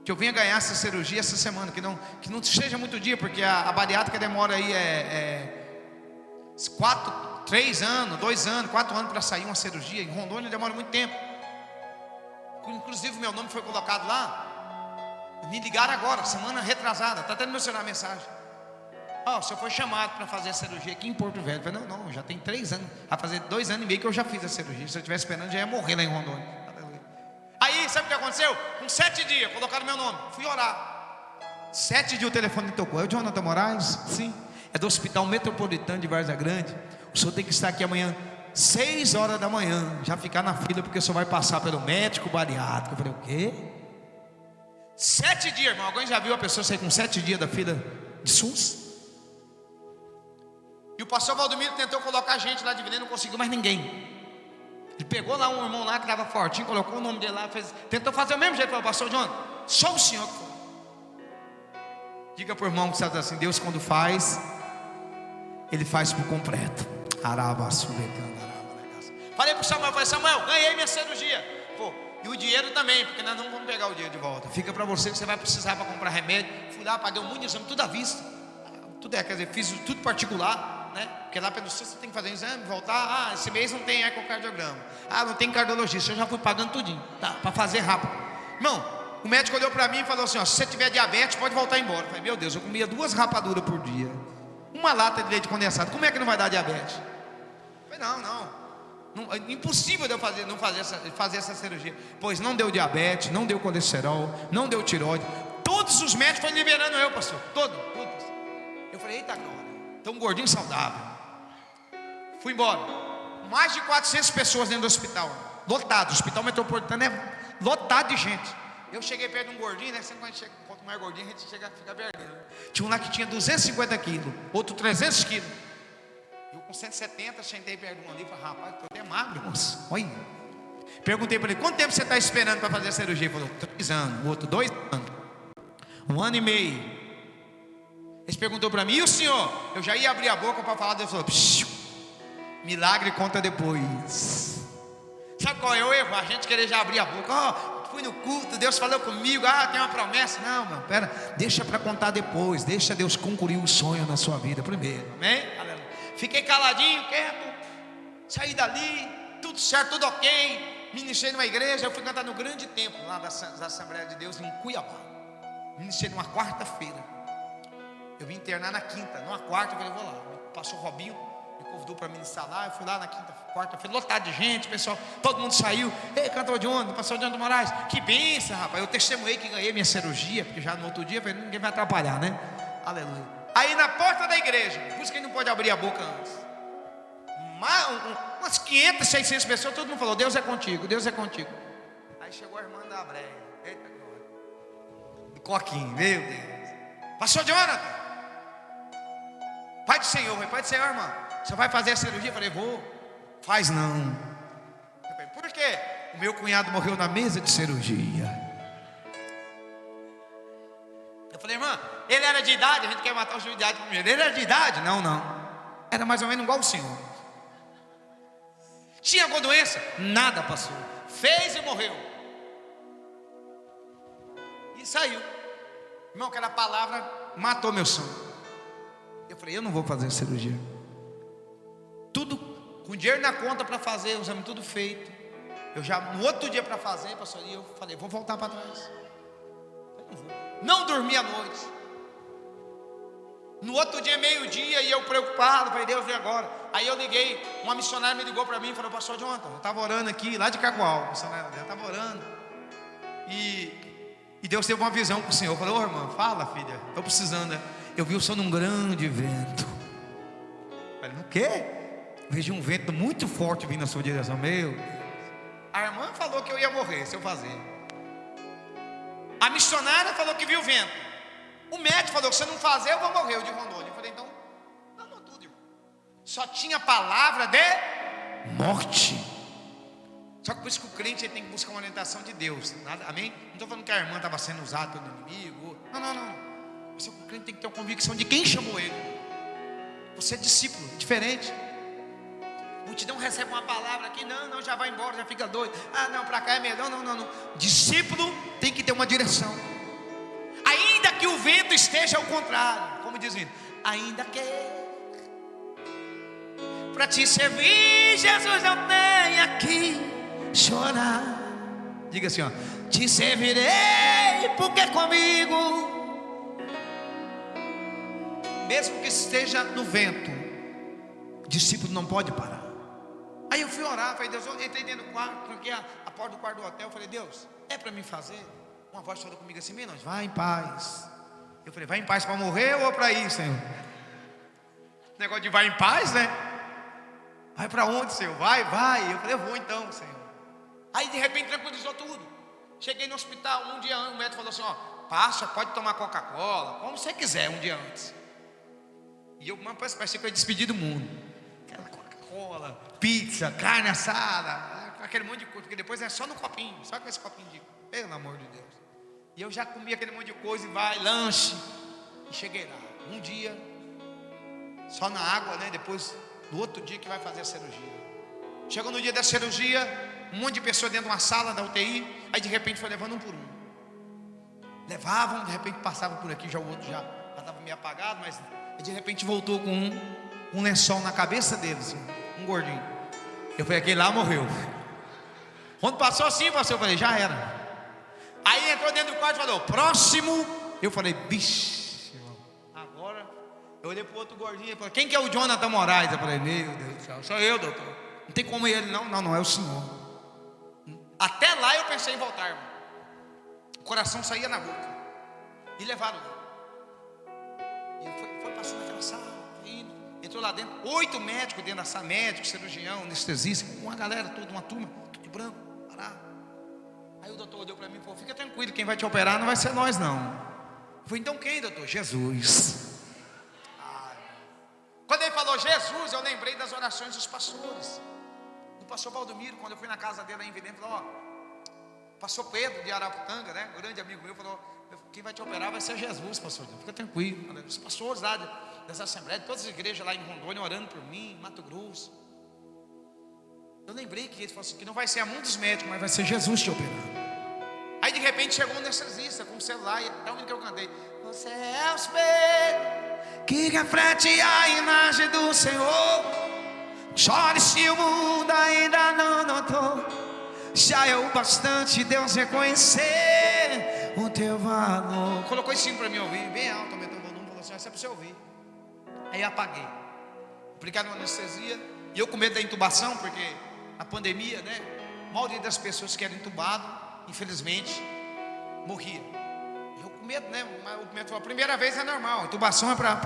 que eu venha ganhar essa cirurgia essa semana, que não seja muito dia, porque a bariátrica demora aí 3 anos, 2 anos, 4 anos para sair uma cirurgia. Em Rondônia demora muito tempo. Inclusive meu nome foi colocado lá. Me ligaram agora, semana retrasada, está até no meu celular a mensagem: o senhor foi chamado para fazer a cirurgia aqui em Porto Velho. Eu falei, não, já tem 3 anos, vai fazer 2 anos e meio que eu já fiz a cirurgia. Se eu estivesse esperando, já ia morrer lá em Rondônia. Aí, sabe o que aconteceu? Com 7 dias, colocaram meu nome, fui orar. 7 dias o telefone tocou. É o Jonathan Moraes? Sim. É do Hospital Metropolitano de Várzea Grande. O senhor tem que estar aqui amanhã 6 horas da manhã, já ficar na fila, porque o senhor vai passar pelo médico bariátrico. Eu falei, o quê? 7 dias, irmão. Alguém já viu a pessoa sair com 7 dias da fila de SUS? E o pastor Valdomiro tentou colocar a gente lá de Vilhena, não conseguiu mais ninguém. Ele pegou lá um irmão lá que estava fortinho, colocou o nome dele lá, tentou fazer o mesmo jeito. Falou, pastor John, só o senhor que foi. Diga para o irmão que está assim: Deus quando faz, Ele faz por completo. Falei para o Samuel, Samuel, ganhei minha cirurgia. Pô, e o dinheiro também, porque nós não vamos pegar o dinheiro de volta. Fica para você, que você vai precisar para comprar remédio. Fui lá, paguei um monte de exame, tudo à vista. Tudo quer dizer, fiz tudo particular, né? Porque lá pelo SUS você tem que fazer exame, voltar. Esse mês não tem ecocardiograma. Não tem cardiologista. Eu já fui pagando tudinho, tá? Para fazer rápido. Irmão, o médico olhou para mim e falou assim: se você tiver diabetes, pode voltar embora. Eu falei, meu Deus, eu comia 2 rapaduras por dia, uma lata de leite condensado, como é que não vai dar diabetes? Eu falei, não, impossível de eu fazer essa cirurgia. Pois não deu diabetes, não deu colesterol, não deu tireoide. Todos os médicos foram liberando eu, pastor. Todos. Eu falei, eita glória, tão gordinho saudável. Fui embora. Mais de 400 pessoas dentro do hospital, lotado. O Hospital Metropolitano é lotado de gente. Eu cheguei perto de um gordinho, né? Sempre quando a gente chega, quanto mais gordinho, a gente fica vermelho. Tinha um lá que tinha 250 quilos, outro 300 quilos. Eu com 170, sentei perto de um ali e falei, rapaz, tô até magro, moço. Olha. Perguntei para ele, quanto tempo você está esperando para fazer a cirurgia? Ele falou, 3 anos. O outro, 2 anos. 1 ano e meio. Ele perguntou para mim, e o senhor? Eu já ia abrir a boca para falar. Deus falou, milagre conta depois. Sabe qual é o erro? A gente querer já abrir a boca. Fui no culto, Deus falou comigo, tem uma promessa. Não, mano, pera, deixa para contar depois. Deixa Deus concluir o sonho na sua vida primeiro. Amém? Aleluia. Fiquei caladinho, quieto. Saí dali, tudo certo, tudo ok. Ministrei numa igreja. Eu fui cantar no grande templo lá da Assembleia de Deus em Cuiabá. Ministrei numa quarta-feira. Eu vim internar na quinta. Numa quarta eu falei, vou lá. Passou o Robinho, me convidou para ministrar lá. Eu fui lá na quarta-feira, lotado de gente, pessoal. Todo mundo saiu. Ei, cantor de onde? Pastor Jonathan Moraes. Que bênção, rapaz. Eu testemunhei que ganhei minha cirurgia, porque já no outro dia eu falei, ninguém vai atrapalhar, né? Aleluia. Aí na porta da igreja, por isso que ele não pode abrir a boca antes, umas 500, 600 pessoas, todo mundo falou, Deus é contigo, Deus é contigo. Aí chegou a irmã da Breia, eita glória, do coquinho, meu Deus. Pastor Jonathan, Pai do Senhor, irmã, você vai fazer a cirurgia? Eu falei, vou. Faz não. Eu falei, por quê? O meu cunhado morreu na mesa de cirurgia. Eu falei, irmã, ele era de idade, a gente quer matar o juiz de idade primeiro. Ele era de idade? Não. Era mais ou menos igual o senhor. Tinha alguma doença? Nada, pastor. Fez e morreu. E saiu. Irmão, aquela palavra matou meu sonho. Eu falei, eu não vou fazer cirurgia. Tudo com dinheiro na conta para fazer, o exame tudo feito. Eu já no outro dia para fazer, pastor, e eu falei, vou voltar para trás. Eu não vou. Não dormi à noite. No outro dia, meio-dia, e eu preocupado, falei, Deus, e agora? Aí eu liguei, uma missionária me ligou para mim e falou, pastor Jonathan, eu estava orando aqui, lá de Cacoal, missionária dela, estava orando. E Deus teve uma visão com o senhor. Eu falei, irmã, fala, filha, estou precisando, né? Eu vi o senhor num grande vento. Eu falei, no quê? Eu vejo um vento muito forte vindo na sua direção. Meu Deus. A irmã falou que eu ia morrer se eu fazer. A missionária falou que viu o vento. O médico falou que se eu não fazer eu vou morrer, eu de Rondônia. Eu falei, então, não tudo, irmão. Só tinha palavra de morte. Só que por isso que o crente ele tem que buscar uma orientação de Deus. Nada, amém? Não estou falando que a irmã estava sendo usada pelo inimigo. Não. Só que o crente tem que ter uma convicção de quem chamou ele. Você é discípulo, diferente. Multidão recebe uma palavra aqui, não, já vai embora, já fica doido. Ah, não, para cá é melhor, não. Discípulo tem que ter uma direção. Ainda que o vento esteja ao contrário, como dizendo, ainda que para te servir, Jesus, não tenha que chorar. Diga assim, ó, te servirei, porque comigo, mesmo que esteja no vento, o discípulo não pode parar. Aí eu fui orar, falei, Deus, eu entrei dentro do quarto, tranquei a porta do quarto do hotel, falei, Deus, é para mim fazer? Uma voz falou comigo assim, menos, vai em paz. Eu falei, vai em paz para morrer ou para ir, Senhor? Negócio de vai em paz, né? Vai para onde, Senhor? Vai. Eu falei, eu vou então, Senhor. Aí de repente tranquilizou tudo. Cheguei no hospital, um dia antes, o médico falou assim, ó, passa, pode tomar Coca-Cola, como você quiser, um dia antes. E eu, parecia que eu ia despedir do mundo. Aquela Coca-Cola, pizza, carne assada, aquele monte de coisa, porque depois é só no copinho, só com esse copinho de, pelo amor de Deus. E eu já comi aquele monte de coisa e vai, lanche. E cheguei lá, um dia, só na água, né? Depois, no outro dia que vai fazer a cirurgia. Chegou no dia da cirurgia, um monte de pessoas dentro de uma sala da UTI. Aí de repente foi levando um por um. Levavam, de repente passavam por aqui, já o outro já estava meio apagado, mas de repente voltou com um lençol na cabeça deles, um gordinho. Eu falei, aquele lá morreu. Quando passou assim, pastor, eu falei, já era. Aí entrou dentro do quarto e falou, próximo. Eu falei, bicho, agora. Eu olhei para o outro gordinho e falei, quem que é o Jonathan Moraes? Eu falei, meu Deus do céu, sou eu, doutor. Não tem como ele, não é o senhor. Até lá eu pensei em voltar, irmão. O coração saía na boca. E levaram ele. E foi passando naquela sala, indo. Entrou lá dentro, 8 médicos dentro da sala, médico, cirurgião, anestesista, uma galera toda, uma turma, tudo de branco, parado. Aí o doutor olhou para mim e falou, fica tranquilo, quem vai te operar não vai ser nós não. Eu falei, então quem, doutor? Jesus. Quando ele falou Jesus, eu lembrei das orações dos pastores. Do pastor Valdomiro, quando eu fui na casa dele aí em Vidente, falou, pastor Pedro de Araputanga, né, grande amigo meu, falou, quem vai te operar vai ser Jesus, pastor, fica tranquilo. Os pastores lá dessa assembleia, de todas as igrejas lá em Rondônia, orando por mim, em Mato Grosso. Eu lembrei que ele falou assim, que não vai ser a mão dos médicos, mas vai ser Jesus te operando. Aí de repente chegou um anestesista com o celular, e até o que eu cantei, você é o espelho que reflete a imagem do Senhor. Chore se o mundo ainda não notou, já é o bastante Deus reconhecer o teu valor. Colocou isso para mim ouvir, bem alto, aumentou o volume, falou assim, isso é para você ouvir. Aí apaguei, aplicado uma anestesia, e eu com medo da intubação, porque a pandemia, né, a maioria das pessoas que eram entubadas, infelizmente, morria. Eu com medo, né, o médico falou, a primeira vez é normal, a intubação é para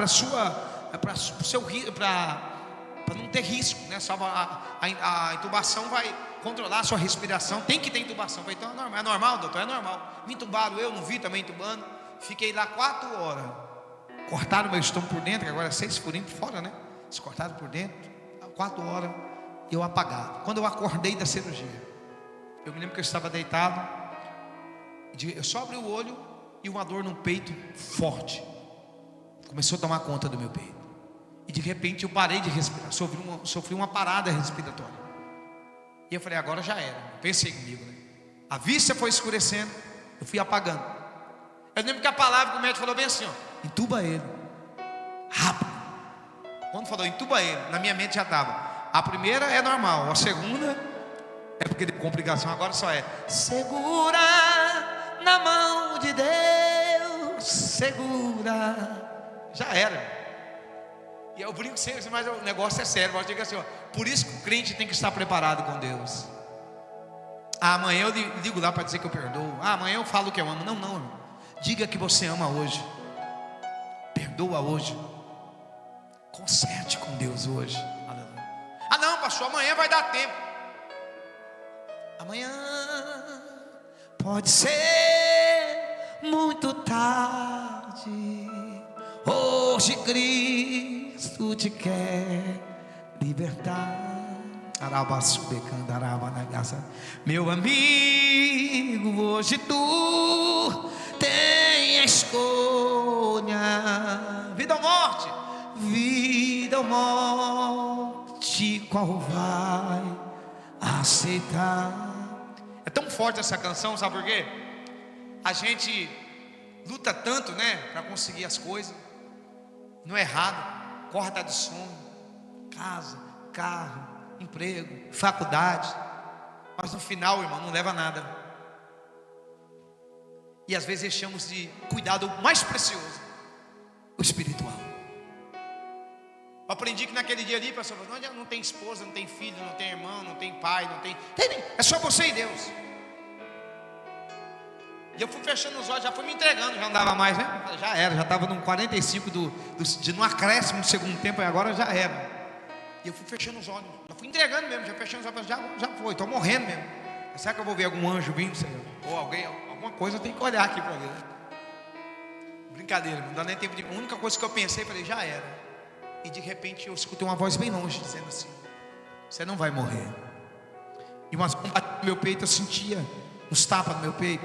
não ter risco, né? Só a intubação vai controlar a sua respiração. Tem que ter intubação. Eu falei, então é normal, doutor, é normal. Me intubaram, eu não vi também intubando. Fiquei lá 4 horas. Cortaram meu estômago por dentro, que agora é 6 furinhos por fora, né? Eles cortaram por dentro. 4 horas, eu apagado. Quando eu acordei da cirurgia, eu me lembro que eu estava deitado. Eu só abri o olho e uma dor no peito forte começou a tomar conta do meu peito. E de repente eu parei de respirar, sofri uma parada respiratória. E eu falei, agora já era. Pensei comigo, né? A vista foi escurecendo, eu fui apagando. Eu lembro que a palavra que o médico falou bem assim, ó, entuba ele, rápido. Quando falou entuba ele, na minha mente já estava, a primeira é normal, a segunda é porque deu complicação, agora só é segura na mão de Deus, segura. Já era. E eu brinco sempre, mas o negócio é sério. Eu digo assim, ó, por isso que o crente tem que estar preparado com Deus. Amanhã eu ligo lá para dizer que eu perdoo. Amanhã eu falo que eu amo. Não, irmão. Diga que você ama hoje. Perdoa hoje. Conserte com Deus hoje. Aleluia. Ah não, pastor, amanhã vai dar tempo. Amanhã pode ser muito tarde. Hoje Cristo te quer libertar. Meu amigo, hoje tu tem a escolha. Vida ou morte? Vida ou morte. qual vai aceitar. É tão forte essa canção, sabe por quê? A gente luta tanto, né, para conseguir as coisas. Não é errado, corre atrás de sonho, casa, carro, emprego, faculdade, mas no final, irmão, não leva a nada. E às vezes deixamos de cuidar do mais precioso, o espiritual. Eu aprendi que naquele dia ali, pastor, não tem esposa, não tem filho, não tem irmão, não tem pai, não tem, é só você e Deus. E eu fui fechando os olhos, já fui me entregando, já não dava mais, né? Já era, já estava no 45 de no acréscimo do segundo tempo, e agora já era. E eu fui fechando os olhos, já fui entregando mesmo, já fechando os olhos, já foi, estou morrendo mesmo. Será que eu vou ver algum anjo vindo, Senhor? Ou alguém, alguma coisa eu tenho que olhar aqui para ver, né? Brincadeira, não dá nem tempo de. A única coisa que eu pensei, falei, já era. E de repente eu escutei uma voz bem longe dizendo assim: você não vai morrer. E umas bombas no meu peito, eu sentia uns tapas no meu peito.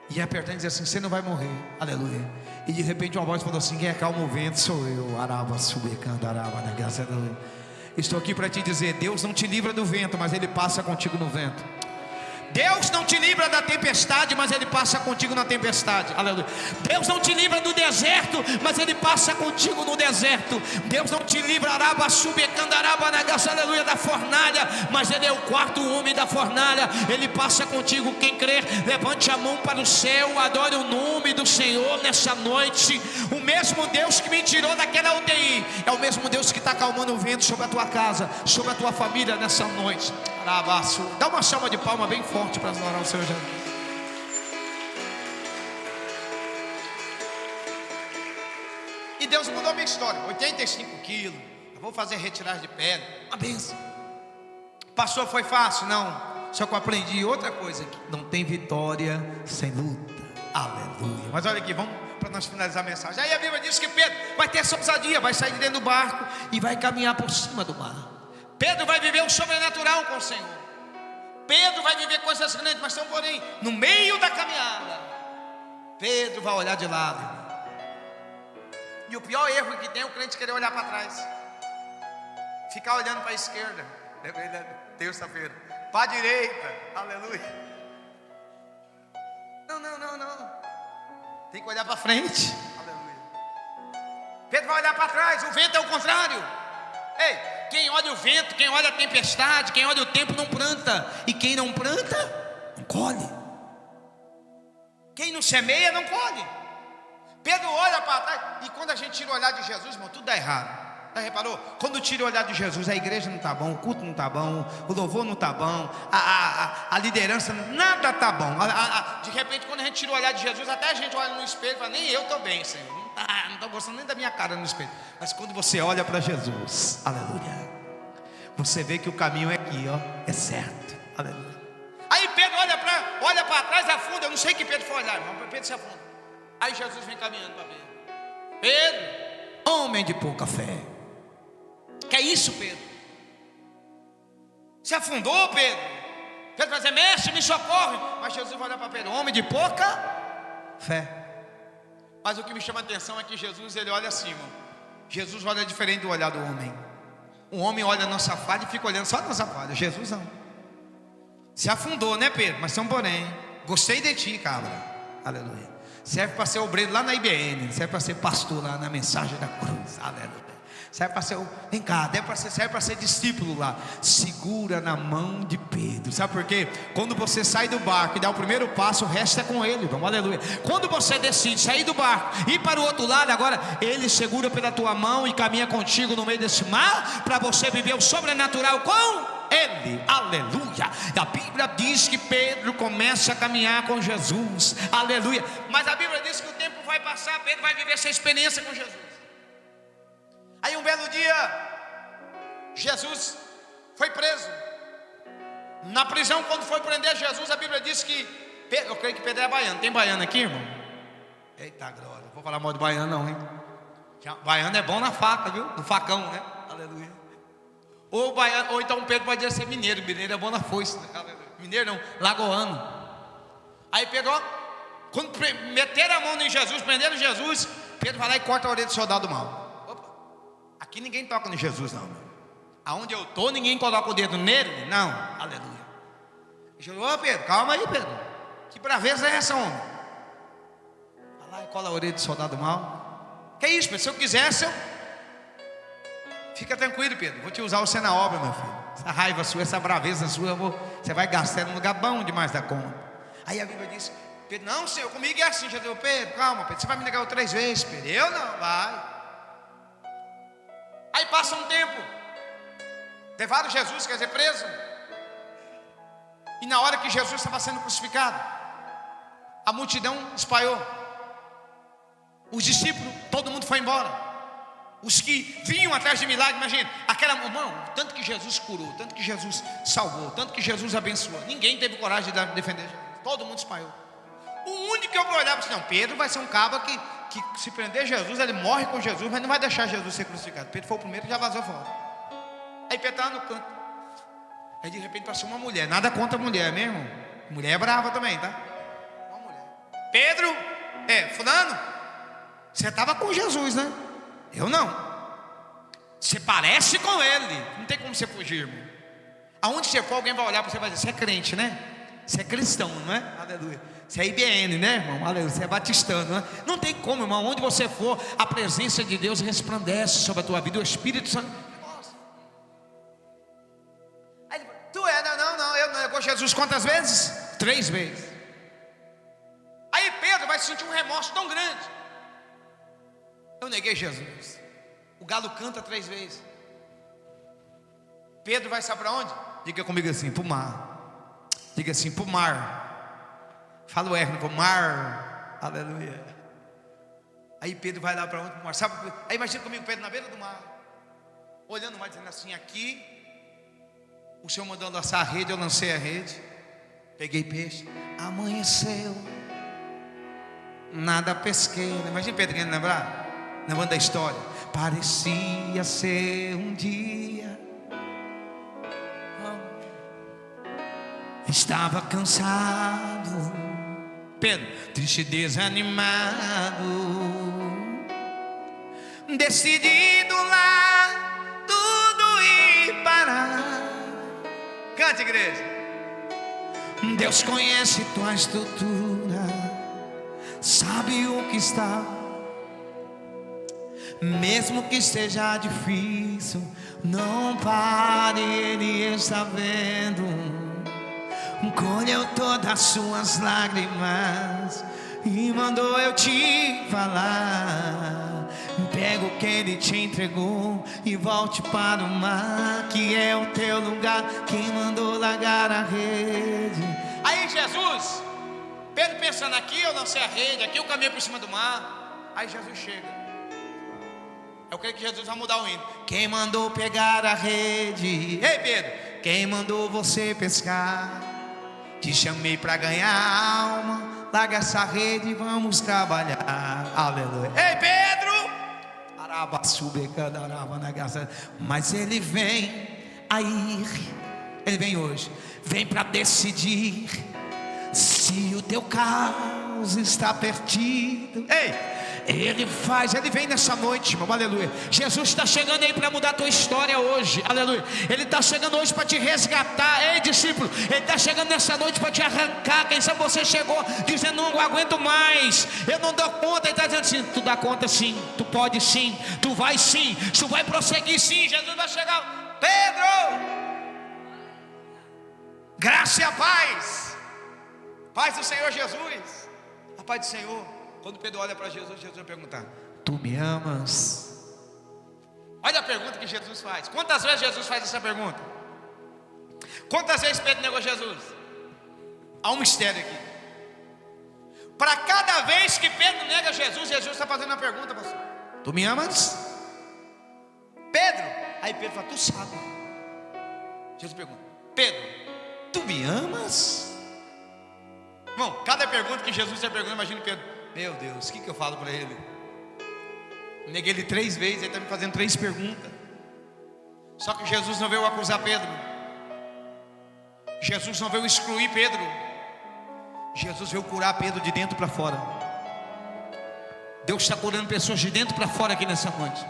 E apertando e dizia assim: você não vai morrer, aleluia. E de repente uma voz falou assim: quem acalma o vento sou eu, araba, subecando, araba, na graça da luz. Estou aqui para te dizer: Deus não te livra do vento, mas Ele passa contigo no vento. Deus não te livra da tempestade, mas Ele passa contigo na tempestade, aleluia. Deus não te livra do deserto, mas Ele passa contigo no deserto. Deus não te livra, araba, subecando, araba, na graça, aleluia, da fornalha, mas Ele é o quarto homem da fornalha. Ele passa contigo. Quem crer, levante a mão para o céu, adore o nome do Senhor nessa noite. O mesmo Deus que me tirou daquela UTI é o mesmo Deus que está acalmando o vento sobre a tua casa, sobre a tua família nessa noite. Dá uma salva de palma bem forte para adorar o Senhor Jesus. E Deus mudou a minha história. 85 quilos. Eu vou fazer retiragem de pele. Uma benção. Pastor, foi fácil? Não. Só que eu aprendi outra coisa aqui: não tem vitória sem luta. Aleluia. Mas olha aqui, vamos para nós finalizar a mensagem. Aí a Bíblia diz que Pedro vai ter essa ousadia, vai sair de dentro do barco e vai caminhar por cima do mar. Pedro vai viver o sobrenatural com o Senhor. Pedro vai viver coisas grandes, mas então, porém, no meio da caminhada, Pedro vai olhar de lado. E o pior erro que tem é o crente querer olhar para trás, ficar olhando para a esquerda. Lembrei da terça-feira, para a direita, aleluia. Não. Tem que olhar para frente, aleluia. Pedro vai olhar para trás, o vento é o contrário. Ei, quem olha o vento, quem olha a tempestade, quem olha o tempo não planta. E quem não planta, não colhe. Quem não semeia, não colhe. Pedro olha para trás. E quando a gente tira o olhar de Jesus, irmão, tudo dá errado. Já reparou? Quando tira o olhar de Jesus, a igreja não está bom, o culto não está bom, o louvor não está bom, a liderança, nada está bom. De repente, quando a gente tira o olhar de Jesus, até a gente olha no espelho e fala: nem eu estou bem, Senhor. Não estou gostando nem da minha cara no espelho. Mas quando você olha para Jesus, aleluia, você vê que o caminho é aqui, ó, é certo, aleluia. Aí Pedro olha para trás, afunda. Eu não sei que Pedro foi olhar, irmão, Pedro se afunda. Aí Jesus vem caminhando para Pedro. Pedro, homem de pouca fé. Que é isso, Pedro? Se afundou, Pedro? Pedro vai dizer: mestre, me socorre. Mas Jesus vai olhar para Pedro: homem de pouca fé. Mas o que me chama a atenção é que Jesus, ele olha assim, irmão. Jesus olha diferente do olhar do homem. O homem olha a nossa falha e fica olhando só a nossa falha. Jesus não. Se afundou, né, Pedro? Mas são porém, gostei de ti, cabra, aleluia. Serve para ser obreiro lá na IBN, serve para ser pastor lá na Mensagem da Cruz, aleluia. Serve para ser, vem cá, serve para ser discípulo lá. Segura na mão de Pedro. Sabe por quê? Quando você sai do barco e dá o primeiro passo, o resto é com ele, vamos, aleluia. Quando você decide sair do barco e ir para o outro lado, agora ele segura pela tua mão e caminha contigo no meio desse mar, para você viver o sobrenatural com ele, aleluia. A Bíblia diz que Pedro começa a caminhar com Jesus, aleluia. Mas a Bíblia diz que o tempo vai passar, Pedro vai viver essa experiência com Jesus. Aí um belo dia, Jesus foi preso. Na prisão, quando foi prender Jesus, a Bíblia diz que Pedro, eu creio que Pedro é baiano. Tem baiano aqui, irmão? Eita glória, não vou falar mal de baiano não, hein? Baiano é bom na faca, viu? No facão, né? Aleluia. Ou baiano, ou então Pedro pode ser mineiro. Mineiro é bom na foice, né? Mineiro não, lagoano. Aí Pedro, quando meteram a mão em Jesus, prenderam Jesus, Pedro vai lá e corta a orelha do soldado mau. Aqui ninguém toca no Jesus não, meu. Aonde eu estou, ninguém coloca o dedo nele. Não, aleluia. Ô Pedro, calma aí, Pedro. Que braveza é essa, homem? Vai lá e cola a orelha do soldado mal. Que isso, Pedro? Se eu quisesse, fica tranquilo, Pedro. Vou te usar você na obra, meu filho. Essa raiva sua, essa braveza sua, você vai gastar num lugar bom demais da conta. Aí a Bíblia diz: Pedro, não, Senhor, comigo é assim. Jesus, Pedro, calma, Pedro, você vai me negar 3 vezes, Pedro. Eu não, vai. Aí passa um tempo, levaram Jesus, quer dizer, preso. E na hora que Jesus estava sendo crucificado, a multidão espalhou. Os discípulos, todo mundo foi embora. Os que vinham atrás de milagre, imagina, aquela mão, tanto que Jesus curou, tanto que Jesus salvou, tanto que Jesus abençoou. Ninguém teve coragem de defender Jesus. Todo mundo espalhou. O único que eu olhava disse: não, Pedro vai ser um cabra que se prender Jesus, ele morre com Jesus, mas não vai deixar Jesus ser crucificado. Pedro foi o primeiro e já vazou fora. Aí Pedro estava no canto. Aí de repente passou uma mulher. Nada contra a mulher mesmo. Mulher é brava também, tá? Uma mulher. Pedro, fulano, você estava com Jesus, né? Eu não. Você parece com ele. Não tem como você fugir, irmão. Aonde você for, alguém vai olhar para você e vai dizer: você é crente, né? Você é cristão, não é? Aleluia. Você é IBN, né, irmão? Aleluia. Você é batistano, não é? Não tem como, irmão. Onde você for, a presença de Deus resplandece sobre a tua vida. O Espírito Santo. Aí ele falou: tu é? Não, eu não negou Jesus quantas vezes? 3 vezes. Aí Pedro vai sentir um remorso tão grande. Eu neguei Jesus. O galo canta 3 vezes. Pedro vai saber para onde? Diga comigo assim: para o mar. Diga assim: para o mar. Fala o R, para o mar. Aleluia. Aí Pedro vai lá para onde? Para o mar. Sabe? Aí imagina comigo Pedro na beira do mar, olhando o mar, dizendo assim: aqui o Senhor mandou lançar a rede. Eu lancei a rede, peguei peixe, amanheceu, nada pesquei. Imagina Pedro querendo lembrar, lembrando da história. Parecia ser um dia, estava cansado, Pedro, triste, desanimado, decidido lá tudo ir parar. Cante, igreja. Deus conhece tua estrutura, sabe o que está. Mesmo que seja difícil, não pare, Ele está vendo. Colheu todas as suas lágrimas e mandou eu te falar. Pega o que Ele te entregou e volte para o mar, que é o teu lugar. Quem mandou largar a rede? Aí Jesus, Pedro pensando: aqui eu lancei a rede, aqui eu caminhei por cima do mar. Aí Jesus chega. Eu creio que Jesus vai mudar o hino. Quem mandou pegar a rede? Ei Pedro, quem mandou você pescar? Te chamei para ganhar alma. Larga essa rede e vamos trabalhar. Aleluia. Ei Pedro, mas ele vem aí, ele vem hoje, vem para decidir se o teu caos está perdido. Ei, Ele vem nessa noite, irmão, aleluia. Jesus está chegando aí para mudar a tua história hoje, aleluia. Ele está chegando hoje para te resgatar. Ei discípulo, Ele está chegando nessa noite para te arrancar. Quem sabe você chegou dizendo: não aguento mais, eu não dou conta. Ele está dizendo assim: tu dá conta sim, tu pode sim, tu vai sim, tu vai prosseguir sim. Jesus vai chegar. Pedro, graça e a paz, paz do Senhor Jesus, a paz do Senhor. Quando Pedro olha para Jesus, Jesus vai perguntar: tu me amas? Olha a pergunta que Jesus faz. Quantas vezes Jesus faz essa pergunta? Quantas vezes Pedro negou Jesus? Há um mistério aqui. Para cada vez que Pedro nega Jesus, Jesus está fazendo a pergunta: pastor, tu me amas? Pedro, aí Pedro fala: tu sabe. Jesus pergunta: Pedro, tu me amas? Irmão, cada pergunta que Jesus está perguntando, imagina Pedro: meu Deus, o que eu falo para ele? Eu neguei ele 3 vezes, ele está me fazendo 3 perguntas. Só que Jesus não veio acusar Pedro, Jesus não veio excluir Pedro, Jesus veio curar Pedro de dentro para fora. Deus está curando pessoas de dentro para fora aqui nessa noite.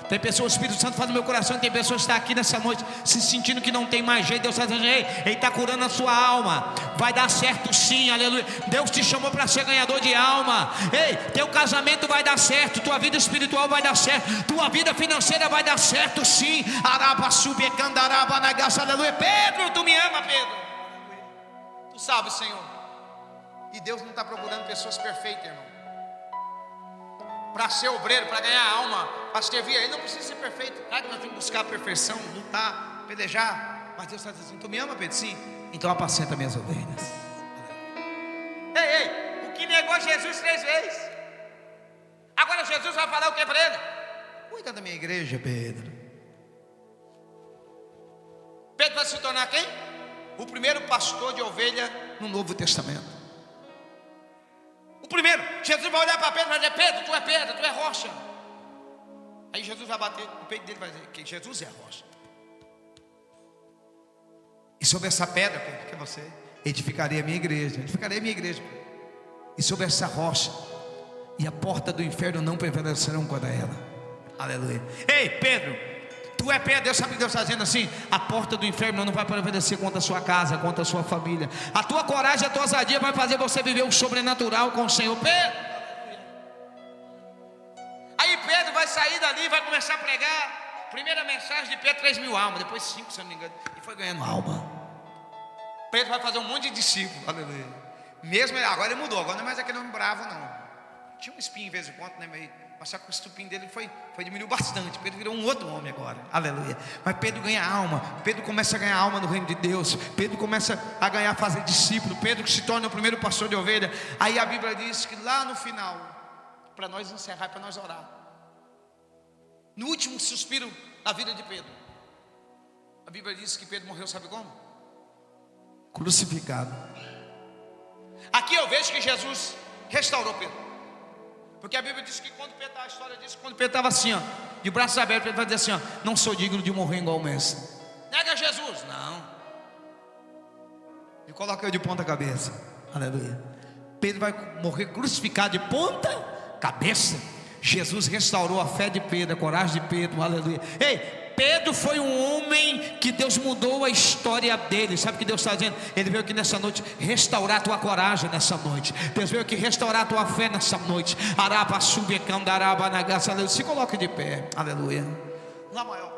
Tem pessoas, o Espírito Santo fala no meu coração, tem pessoas que estão aqui nessa noite se sentindo que não tem mais jeito. Deus está dizendo: ei, Ele está curando a sua alma. Vai dar certo sim, aleluia. Deus te chamou para ser ganhador de alma. Ei, teu casamento vai dar certo, tua vida espiritual vai dar certo, tua vida financeira vai dar certo sim. Araba subecandaraba nagaça, aleluia. Pedro, tu me ama, Pedro. Tu sabes, Senhor. E Deus não está procurando pessoas perfeitas, irmão, para ser obreiro, para ganhar alma, para servir. Ele não precisa ser perfeito. Claro que nós temos que buscar a perfeição, lutar, pelejar. Mas Deus está dizendo: tu me ama, Pedro? Sim. Então apacenta minhas ovelhas. Ei, o que negou Jesus 3 vezes, agora Jesus vai falar o que para ele? Cuida da minha igreja, Pedro. Pedro vai se tornar quem? O primeiro pastor de ovelha no Novo Testamento. O primeiro. Jesus vai olhar para Pedro e vai dizer: Pedro, tu é rocha. Aí Jesus vai bater no peito dele e vai dizer que Jesus é a rocha. E sobre essa pedra, Pedro, que é você, edificarei a minha igreja. Edificarei a minha igreja, Pedro. E sobre essa rocha, e a porta do inferno não prevalecerão contra ela. Aleluia. Ei, Pedro, tu é Pedro. Deus sabe que Deus está dizendo assim: a porta do inferno não vai prevalecer contra a sua casa, contra a sua família. A tua coragem, a tua ousadia vai fazer você viver o sobrenatural com o Senhor. Pedro. Aí Pedro vai sair dali e vai começar a pregar. Primeira mensagem de Pedro, 3.000 almas. Depois 5, se eu não me engano. E foi ganhando alma. Pedro vai fazer um monte de discípulos. Aleluia. Mesmo agora ele mudou. Agora não é mais aquele homem bravo, não. Tinha um espinho em vez em quando, né? Mas só que o estupim dele foi diminuiu bastante. Pedro virou um outro homem agora. Aleluia. Mas Pedro ganha alma. Pedro começa a ganhar alma no reino de Deus. Pedro começa a ganhar, fazer discípulo. Pedro que se torna o primeiro pastor de ovelha. Aí a Bíblia diz que lá no final, para nós encerrar, para nós orar, no último suspiro da vida de Pedro, a Bíblia diz que Pedro morreu, sabe como? Crucificado. Aqui eu vejo que Jesus restaurou Pedro, porque a Bíblia diz que quando Pedro, a história diz que quando Pedro estava assim, ó, de braços abertos, Pedro vai dizer assim, ó: não sou digno de morrer igual o mestre. Nega Jesus, não. E coloca eu de ponta cabeça. Aleluia. Pedro vai morrer crucificado de ponta cabeça. Jesus restaurou a fé de Pedro, a coragem de Pedro. Aleluia. Ei, Pedro foi um homem que Deus mudou a história dele. Sabe o que Deus está dizendo? Ele veio aqui nessa noite restaurar a tua coragem nessa noite. Deus veio aqui restaurar a tua fé nessa noite. Araba, subecão, daraba, nagaça. Aleluia. Se coloque de pé. Aleluia. Lá maior.